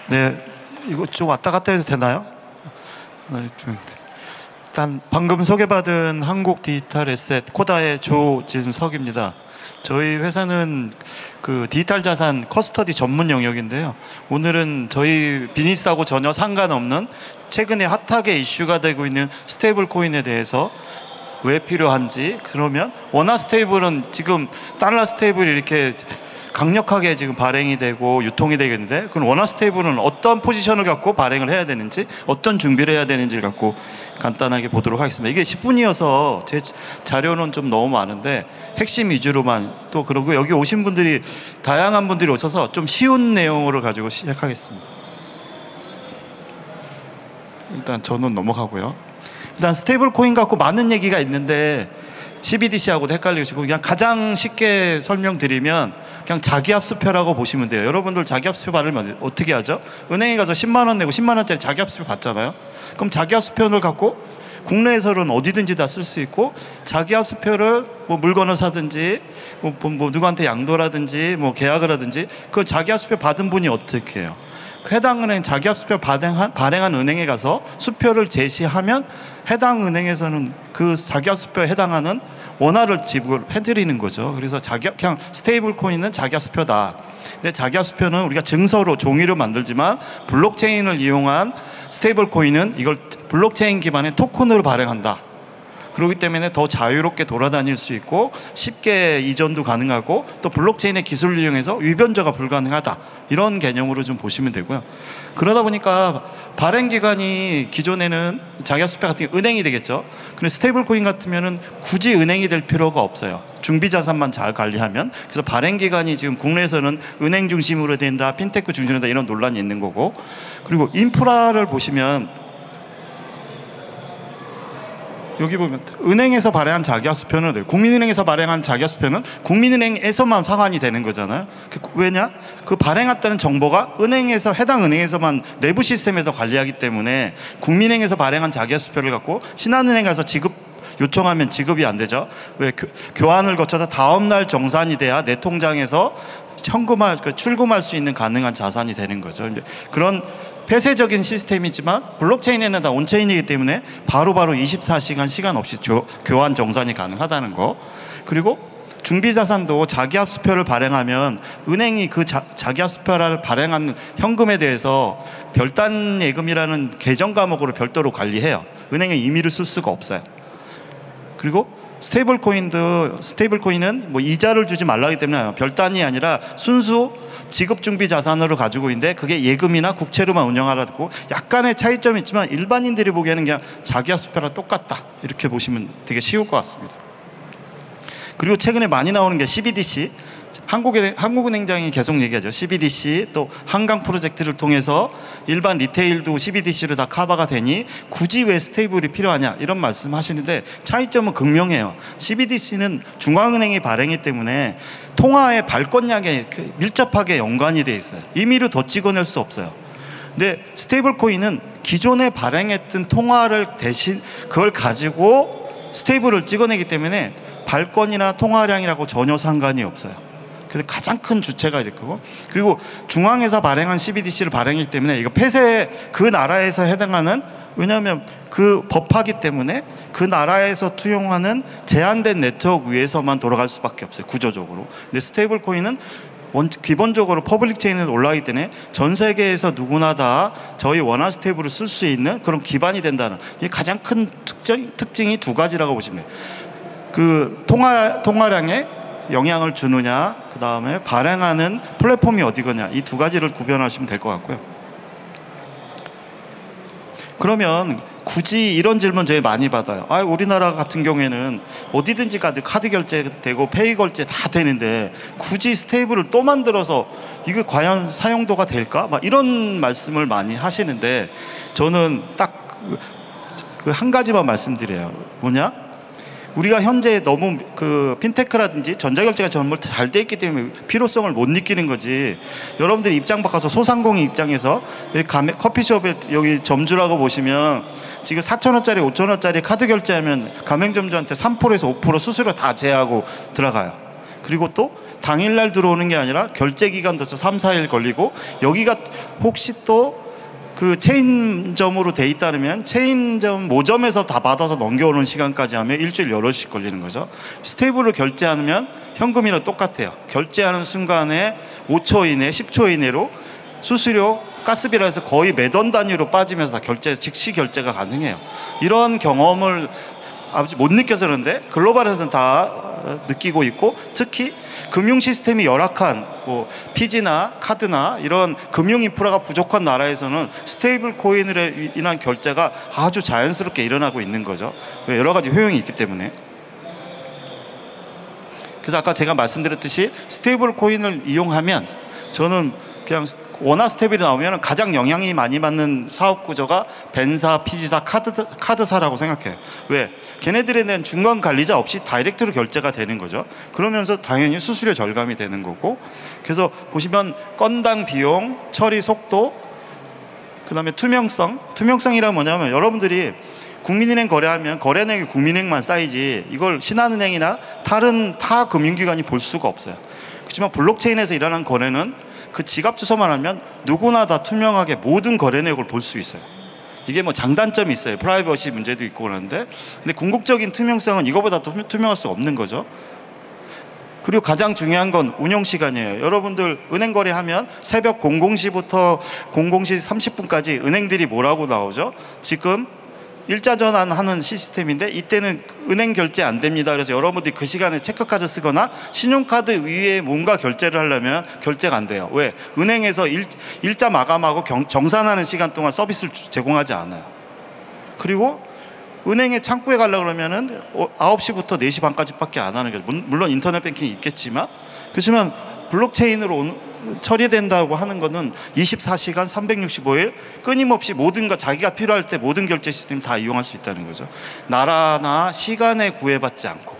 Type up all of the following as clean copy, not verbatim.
네, 이거 좀 왔다 갔다 해도 되나요? 일단 방금 소개받은 한국 디지털 에셋 코다의 조진석입니다. 저희 회사는 그 디지털 자산 커스터디 전문 영역인데요. 오늘은 저희 비즈니스하고 전혀 상관없는 최근에 핫하게 이슈가 되고 있는 스테이블 코인에 대해서 왜 필요한지, 그러면 원화 스테이블은 지금 달러 스테이블이 이렇게 강력하게 지금 발행이 되고 유통이 되겠는데, 그럼 원화 스테이블은 어떤 포지션을 갖고 발행을 해야 되는지, 어떤 준비를 해야 되는지를 갖고 간단하게 보도록 하겠습니다. 이게 10분이어서 제 자료는 좀 너무 많은데 핵심 위주로만, 또 그러고 여기 오신 분들이 다양한 분들이 오셔서 좀 쉬운 내용으로 가지고 시작하겠습니다. 일단 저는 넘어가고요. 일단 스테이블 코인 갖고 많은 얘기가 있는데 CBDC하고도 헷갈리시고, 그냥 가장 쉽게 설명드리면 그냥 자기합수표라고 보시면 돼요. 여러분들 자기합수표 받으면 어떻게 하죠? 은행에 가서 10만 원 내고 10만 원짜리 자기합수표 받잖아요. 그럼 자기합수표를 갖고 국내에서는 어디든지 다 쓸 수 있고, 자기합수표를 뭐 물건을 사든지 뭐 누구한테 양도라든지 뭐 계약을 하든지, 그 자기합수표 받은 분이 어떻게 해요? 해당 은행 자기합수표 발행한 은행에 가서 수표를 제시하면 해당 은행에서는 그 자기합수표에 해당하는 원화를 지불해드리는 거죠. 그래서 그냥 스테이블 코인은 자기합수표다. 근데 자기합수표는 우리가 증서로 종이로 만들지만 블록체인을 이용한 스테이블 코인은 이걸 블록체인 기반의 토큰으로 발행한다. 그렇기 때문에 더 자유롭게 돌아다닐 수 있고 쉽게 이전도 가능하고, 또 블록체인의 기술을 이용해서 위변조가 불가능하다, 이런 개념으로 좀 보시면 되고요. 그러다 보니까 발행 기관이 기존에는 자기합수표 같은 게 은행이 되겠죠. 근데 스테이블 코인 같으면은 굳이 은행이 될 필요가 없어요. 중비 자산만 잘 관리하면. 그래서 발행 기관이 지금 국내에서는 은행 중심으로 된다, 핀테크 중심으로 된다, 이런 논란이 있는 거고. 그리고 인프라를 보시면 여기 보면 은행에서 발행한 자기합수표는, 국민은행에서 발행한 자기합수표는 국민은행에서만 상환이 되는 거잖아요. 왜냐? 그 발행했다는 정보가 은행에서, 해당 은행에서만 내부 시스템에서 관리하기 때문에 국민은행에서 발행한 자기합수표를 갖고 신한은행 가서 요청하면 지급이 안 되죠. 왜? 교환을 거쳐서 다음날 정산이 돼야 내 통장에서 출금할 수 있는 가능한 자산이 되는 거죠. 그런 폐쇄적인 시스템이지만 블록체인에는 다 온체인이기 때문에 바로바로 24시간 시간 없이 교환 정산이 가능하다는 거. 그리고 중비자산도 자기합수표를 발행하면 은행이 그 자기합수표를 발행한 현금에 대해서 별단 예금이라는 계정 과목으로 별도로 관리해요. 은행에 임의로 쓸 수가 없어요. 그리고 스테이블 코인은 뭐 이자를 주지 말라기 때문에 별단이 아니라 순수 지급 준비 자산으로 가지고 있는데, 그게 예금이나 국채로만 운영하라고 약간의 차이점이 있지만 일반인들이 보기에는 그냥 자기합수표랑 똑같다, 이렇게 보시면 되게 쉬울 것 같습니다. 그리고 최근에 많이 나오는 게 CBDC, 한국은행장이 계속 얘기하죠. CBDC, 또 한강 프로젝트를 통해서 일반 리테일도 CBDC로 다 커버가 되니 굳이 왜 스테이블이 필요하냐, 이런 말씀 하시는데 차이점은 극명해요. CBDC는 중앙은행이 발행이기 때문에 통화의 발권량에 밀접하게 연관이 돼 있어요. 임의로 더 찍어낼 수 없어요. 근데 스테이블 코인은 기존에 발행했던 통화를 대신 그걸 가지고 스테이블을 찍어내기 때문에 발권이나 통화량이라고 전혀 상관이 없어요. 그래서 가장 큰 주체가 이렇고, 그리고 중앙에서 발행한 CBDC를 발행하기 때문에 이거 폐쇄, 그 나라에서 해당하는, 왜냐하면 그 법하기 때문에 그 나라에서 투영하는 제한된 네트워크 위에서만 돌아갈 수밖에 없어요, 구조적으로. 근데 스테이블 코인은 기본적으로 퍼블릭 체인에 올라가기 때문에 전 세계에서 누구나 다 저희 원화 스테이블을 쓸 수 있는 그런 기반이 된다는, 이 가장 큰 특징이 두 가지라고 보시면 돼요. 그 통화량에 영향을 주느냐, 그 다음에 발행하는 플랫폼이 어디거냐, 이 두 가지를 구별하시면 될 것 같고요. 그러면 굳이 이런 질문 저희 많이 받아요. 우리나라 같은 경우에는 어디든지 카드 결제되고 페이 결제 다 되는데 굳이 스테이블을 또 만들어서 이게 과연 사용도가 될까? 막 이런 말씀을 많이 하시는데, 저는 딱 그 한 가지만 말씀드려요. 뭐냐? 우리가 현재 너무 그 핀테크라든지 전자결제가 전부 잘 돼 있기 때문에 필요성을 못 느끼는 거지, 여러분들이 입장 바꿔서 소상공인 입장에서 커피숍에 여기 점주라고 보시면 지금 4,000원짜리 5,000원짜리 카드 결제하면 가맹점주한테 3%에서 5% 수수료 다 제하고 들어가요. 그리고 또 당일날 들어오는 게 아니라 결제 기간도 3, 4일 걸리고 여기가 혹시 또 그 체인점으로 돼 있다면 체인점 모점에서 다 받아서 넘겨오는 시간까지 하면 일주일 여럿씩 걸리는 거죠. 스테이블로 결제하면 현금이랑 똑같아요. 결제하는 순간에 5초 이내, 10초 이내로 수수료, 가스비라서 거의 매던 단위로 빠지면서 다 즉시 결제가 가능해요. 이런 경험을 아버지 못 느껴서 그런데 글로벌에서는 다 느끼고 있고, 특히 금융 시스템이 열악한 뭐 피지나 카드나 이런 금융 인프라가 부족한 나라에서는 스테이블 코인으로 인한 결제가 아주 자연스럽게 일어나고 있는 거죠. 여러 가지 효용이 있기 때문에. 그래서 아까 제가 말씀드렸듯이 스테이블 코인을 이용하면 저는 그냥 원화 스테이블이 나오면 가장 영향이 많이 받는 사업 구조가 벤사, 피지사, 카드사라고 생각해요. 왜? 걔네들에 대한 중간 관리자 없이 다이렉트로 결제가 되는 거죠. 그러면서 당연히 수수료 절감이 되는 거고, 그래서 보시면 건당 비용, 처리 속도, 그 다음에 투명성이란 뭐냐면 여러분들이 국민은행 거래하면 거래내역이 국민은행만 쌓이지 이걸 신한은행이나 다른 타 금융기관이 볼 수가 없어요. 그렇지만 블록체인에서 일어난 거래는 그 지갑 주소만 하면 누구나 다 투명하게 모든 거래 내역을 볼 수 있어요. 이게 뭐 장단점이 있어요. 프라이버시 문제도 있고 그러는데, 근데 궁극적인 투명성은 이거보다 더 투명할 수 없는 거죠. 그리고 가장 중요한 건 운영 시간이에요. 여러분들 은행 거래하면 새벽 00시부터 00시 30분까지 은행들이 뭐라고 나오죠? 지금 일자 전환하는 시스템인데 이때는 은행 결제 안 됩니다. 그래서 여러분들이 그 시간에 체크카드 쓰거나 신용카드 위에 뭔가 결제를 하려면 결제가 안 돼요. 왜? 은행에서 일자 마감하고 정산하는 시간 동안 서비스를 제공하지 않아요. 그리고 은행에 창구에 가려고 그러면은 9시부터 4시 반까지밖에 안 하는 거죠. 물론 인터넷 뱅킹이 있겠지만, 그렇지만 블록체인으로 처리된다고 하는 거는 24시간 365일 끊임없이 모든 거 자기가 필요할 때 모든 결제 시스템 다 이용할 수 있다는 거죠. 나라나 시간에 구애받지 않고.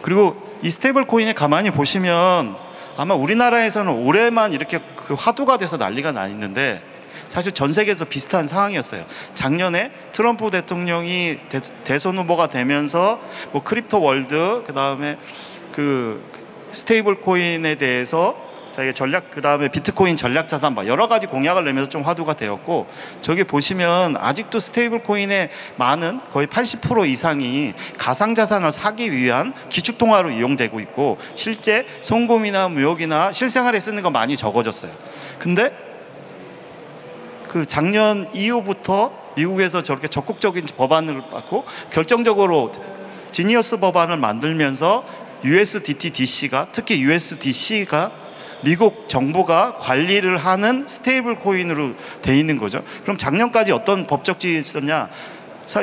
그리고 이 스테이블 코인에 가만히 보시면 아마 우리나라에서는 올해만 이렇게 그 화두가 돼서 난리가 나 있는데 사실 전 세계에서 비슷한 상황이었어요. 작년에 트럼프 대통령이 대선 후보가 되면서 뭐 크립토 월드, 그 다음에 그 스테이블 코인에 대해서 자기가 전략, 그 다음에 비트코인 전략 자산 막 여러 가지 공약을 내면서 좀 화두가 되었고, 저기 보시면 아직도 스테이블 코인의 많은 거의 80% 이상이 가상 자산을 사기 위한 기축통화로 이용되고 있고, 실제 송금이나 무역이나 실생활에 쓰는 거 많이 적어졌어요. 근데 그 작년 이후부터 미국에서 저렇게 적극적인 법안을 받고 결정적으로 지니어스 법안을 만들면서 USDT DC가, 특히 USDC가 미국 정부가 관리를 하는 스테이블 코인으로 돼 있는 거죠. 그럼 작년까지 어떤 법적 지위가 있었냐?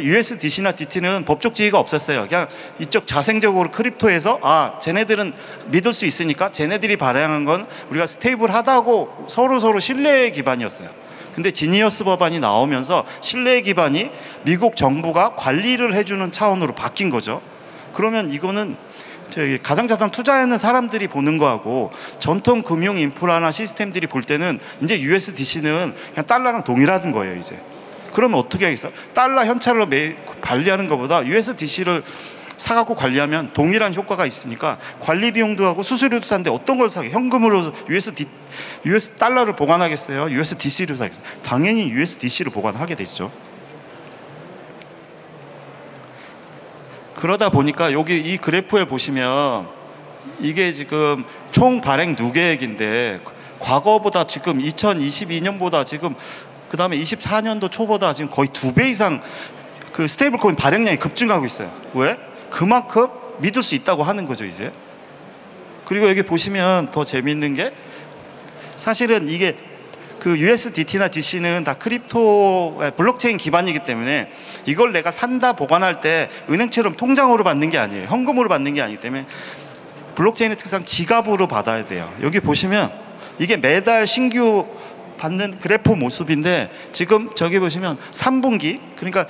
USDC나 DT는 법적 지위가 없었어요. 그냥 이쪽 자생적으로 크립토에서 쟤네들은 믿을 수 있으니까 쟤네들이 발행한 건 우리가 스테이블하다고 서로 신뢰의 기반이었어요. 근데 지니어스 법안이 나오면서 신뢰의 기반이 미국 정부가 관리를 해주는 차원으로 바뀐 거죠. 그러면 이거는 저기 가상자산 투자하는 사람들이 보는 거하고 전통 금융 인프라나 시스템들이 볼 때는 이제 USDC는 그냥 달러랑 동일한 거예요. 이제 그러면 어떻게 하겠어? 달러 현찰로 관리하는 것보다 USDC를 사갖고 관리하면 동일한 효과가 있으니까 관리 비용도 하고 수수료도 싼데 어떤 걸 사게? 현금으로 US 달러를 보관하겠어요? USDC를 사겠어요? 당연히 USDC를 보관하게 되죠. 그러다 보니까 여기 이 그래프에 보시면 이게 지금 총 발행 누계액인데 과거보다 지금 2022년보다 지금 그 다음에 24년도 초보다 지금 거의 2배 이상 그 스테이블 코인 발행량이 급증하고 있어요. 왜? 그만큼 믿을 수 있다고 하는 거죠 이제. 그리고 여기 보시면 더 재밌는 게 사실은 이게 그 USDT나 DC는 다 크립토 블록체인 기반이기 때문에 이걸 내가 산다 보관할 때 은행처럼 통장으로 받는 게 아니에요. 현금으로 받는 게 아니기 때문에 블록체인의 특성 지갑으로 받아야 돼요. 여기 보시면 이게 매달 신규 받는 그래프 모습인데 지금 저기 보시면 3분기 그러니까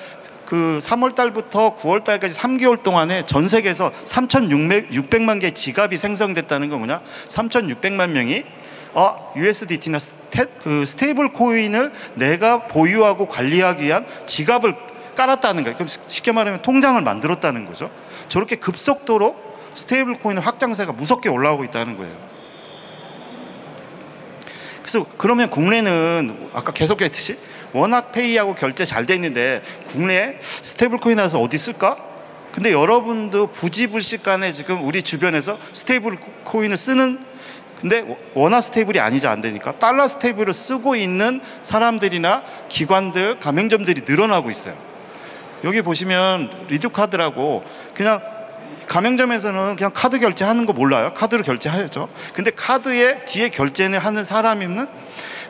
그 3월 달부터 9월 달까지 3개월 동안에 전 세계에서 3,600만 개 지갑이 생성됐다는 건 뭐냐? 3,600만 명이 USDT나 스테이블 코인을 내가 보유하고 관리하기 위한 지갑을 깔았다는 거예요. 그럼 쉽게 말하면 통장을 만들었다는 거죠. 저렇게 급속도로 스테이블 코인의 확장세가 무섭게 올라오고 있다는 거예요. 그래서 그러면 국내는 아까 계속 했듯이 워낙 페이하고 결제 잘 돼 있는데 국내에 스테이블 코인 나서 어디 쓸까? 근데 여러분도 부지불식간에 지금 우리 주변에서 스테이블 코인을 쓰는, 근데 원화 스테이블이 아니지 안 되니까 달러 스테이블을 쓰고 있는 사람들이나 기관들, 가맹점들이 늘어나고 있어요. 여기 보시면 리드카드라고, 그냥 가맹점에서는 그냥 카드 결제하는 거 몰라요. 카드로 결제하죠. 근데 카드에 뒤에 결제는 하는 사람이면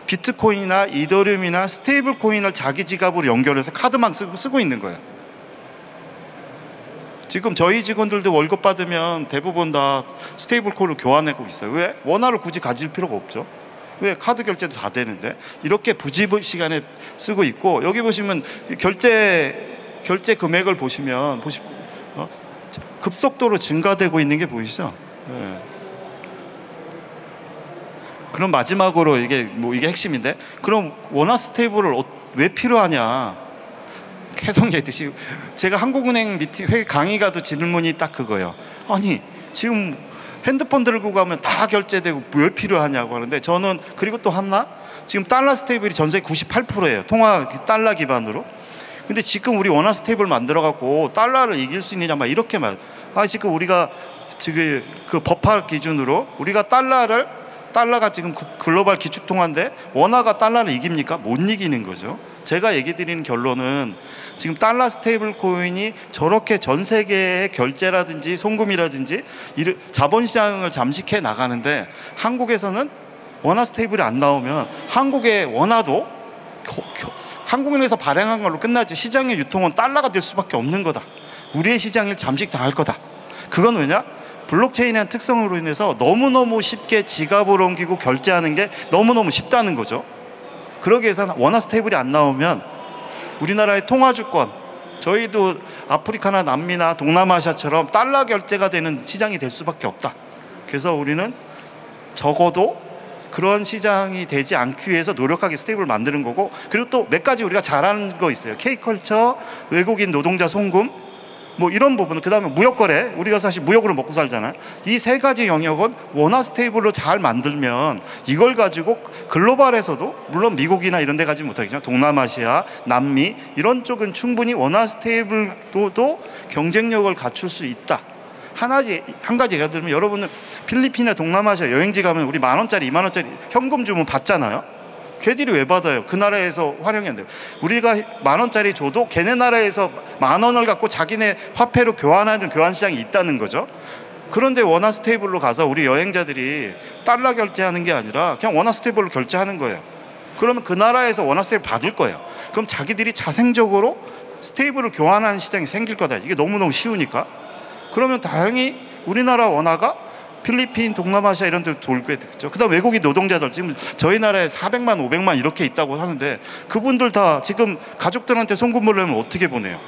비트코인이나 이더리움이나 스테이블 코인을 자기 지갑으로 연결해서 카드만 쓰고 있는 거예요. 지금 저희 직원들도 월급 받으면 대부분 다 스테이블 코인을 교환하고 있어요. 왜? 원화를 굳이 가질 필요가 없죠. 왜? 카드 결제도 다 되는데. 이렇게 부지시간에 쓰고 있고, 여기 보시면 결제 금액을 보시면 급속도로 증가되고 있는 게 보이시죠? 네. 그럼 마지막으로 이게 핵심인데, 그럼 원화 스테이블을 왜 필요하냐? 계속 얘기했듯이 제가 한국은행 회의 강의 가도 질문이 딱 그거예요. 아니 지금 핸드폰 들고 가면 다 결제되고 왜 필요하냐고 하는데, 저는 그리고 또 하나, 지금 달러 스테이블이 전 세계 98%예요. 통화 달러 기반으로. 근데 지금 우리 원화 스테이블 만들어 갖고 달러를 이길 수 있느냐 막 이렇게 말. 지금 우리가 지금 그 법화 기준으로 우리가 달러가 지금 글로벌 기축통화인데 원화가 달러를 이깁니까? 못 이기는 거죠. 제가 얘기 드리는 결론은 지금 달러 스테이블 코인이 저렇게 전 세계의 결제라든지 송금이라든지 자본시장을 잠식해 나가는데, 한국에서는 원화 스테이블이 안 나오면 한국의 원화도 한국은행에서 발행한 걸로 끝나지, 시장의 유통은 달러가 될 수밖에 없는 거다. 우리의 시장을 잠식당할 거다. 그건 왜냐? 블록체인의 특성으로 인해서 너무너무 쉽게 지갑으로 옮기고 결제하는 게 너무너무 쉽다는 거죠. 그러기 위해서 원화 스테이블이 안 나오면 우리나라의 통화주권, 저희도 아프리카나 남미나 동남아시아처럼 달러 결제가 되는 시장이 될 수밖에 없다. 그래서 우리는 적어도 그런 시장이 되지 않기 위해서 노력하게 스테이블을 만드는 거고, 그리고 또 몇 가지 우리가 잘하는 거 있어요. K컬처, 외국인 노동자 송금, 뭐 이런 부분은, 그 다음에 무역거래, 우리가 사실 무역으로 먹고 살잖아요. 이 세 가지 영역은 원화 스테이블로 잘 만들면 이걸 가지고 글로벌에서도, 물론 미국이나 이런 데 가지 못하겠지만 동남아시아, 남미 이런 쪽은 충분히 원화 스테이블도 경쟁력을 갖출 수 있다. 한 가지 예를 들면, 여러분은 필리핀이나 동남아시아 여행지 가면 우리 10,000원짜리 20,000원짜리 현금 주면 받잖아요. 걔들이 왜 받아요? 그 나라에서 활용이 안 돼요. 우리가 10,000원짜리 줘도 걔네 나라에서 10,000원을 갖고 자기네 화폐로 교환하는 교환시장이 있다는 거죠. 그런데 원화 스테이블로 가서 우리 여행자들이 달러 결제하는 게 아니라 그냥 원화 스테이블로 결제하는 거예요. 그러면 그 나라에서 원화 스테이블 받을 거예요. 그럼 자기들이 자생적으로 스테이블을 교환하는 시장이 생길 거다. 이게 너무너무 쉬우니까. 그러면 다행히 우리나라 원화가 필리핀, 동남아시아 이런 데 돌게 되겠죠. 그 다음 외국인 노동자들, 지금 저희 나라에 400만, 500만 이렇게 있다고 하는데, 그분들 다 지금 가족들한테 송금을 내면 어떻게 보내요?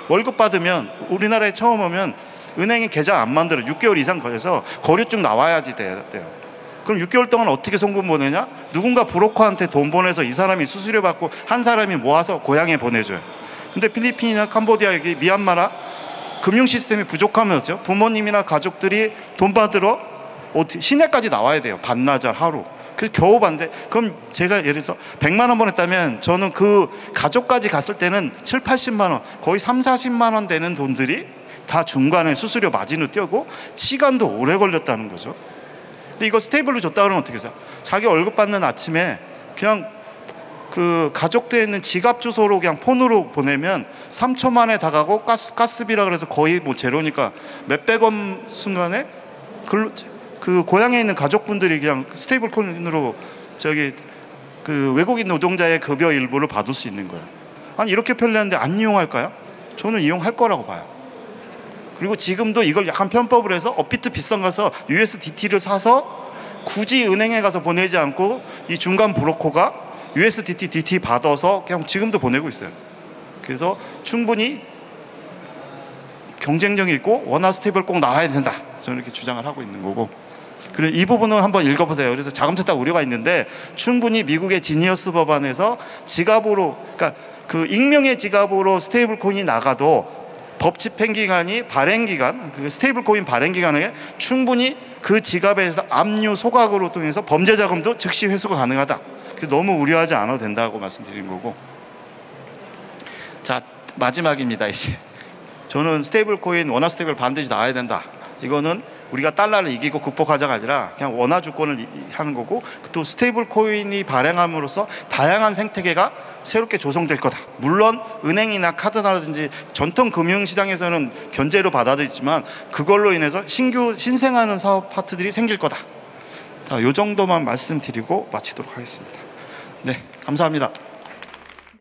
월급 받으면, 우리나라에 처음 오면 은행에 계좌 안 만들어 6개월 이상 걸려서 거류증 나와야지 돼요. 그럼 6개월 동안 어떻게 송금 보내냐? 누군가 브로커한테 돈 보내서 이 사람이 수수료 받고 한 사람이 모아서 고향에 보내줘요. 근데 필리핀이나 캄보디아, 여기 미얀마나 금융 시스템이 부족하면요, 부모님이나 가족들이 돈 받으러 시내까지 나와야 돼요. 반나절 하루. 그래서 겨우 받는데, 그럼 제가 예를 들어서 100만 원 보냈다면 저는 그 가족까지 갔을 때는 7, 80만 원, 거의 3, 40만 원 되는 돈들이 다 중간에 수수료 마진을 떼고 시간도 오래 걸렸다는 거죠. 근데 이거 스테이블로 줬다 그러면 어떻게 해서 자기 월급 받는 아침에 그냥 그 가족대에 있는 지갑 주소로 그냥 폰으로 보내면 3초 만에 다 가고, 가스비라 그래서 거의 뭐 제로니까 몇백 원 순간에 그 고향에 있는 가족분들이 그냥 스테이블 코인으로 그 외국인 노동자의 급여 일부를 받을 수 있는 거예요. 아니 이렇게 편리한데 안 이용할까요? 저는 이용할 거라고 봐요. 그리고 지금도 이걸 약간 편법을 해서 업비트 비싼 가서 USDT를 사서 굳이 은행에 가서 보내지 않고 이 중간 브로커가 USDT, DT 받아서 그냥 지금도 보내고 있어요. 그래서 충분히 경쟁력이 있고 원화 스테이블 꼭 나와야 된다. 저는 이렇게 주장을 하고 있는 거고. 그리고 이 부분은 한번 읽어보세요. 그래서 자금 세탁 우려가 있는데, 충분히 미국의 지니어스 법안에서 지갑으로, 그러니까 그 익명의 지갑으로 스테이블 코인이 나가도 법 집행 기간이 발행 기간, 그 스테이블 코인 발행 기간에 충분히 그 지갑에서 압류 소각으로 통해서 범죄 자금도 즉시 회수가 가능하다. 너무 우려하지 않아도 된다고 말씀드린 거고. 자, 마지막입니다. 이제 저는 스테이블 코인, 원화 스테이블 반드시 나와야 된다. 이거는 우리가 달러를 이기고 극복하자가 아니라 그냥 원화 주권을 하는 거고, 또 스테이블 코인이 발행함으로써 다양한 생태계가 새롭게 조성될 거다. 물론 은행이나 카드나라든지 전통 금융시장에서는 견제로 받아들이지만 그걸로 인해서 신생하는 사업 파트들이 생길 거다. 이 정도만 말씀드리고 마치도록 하겠습니다. 네, 감사합니다.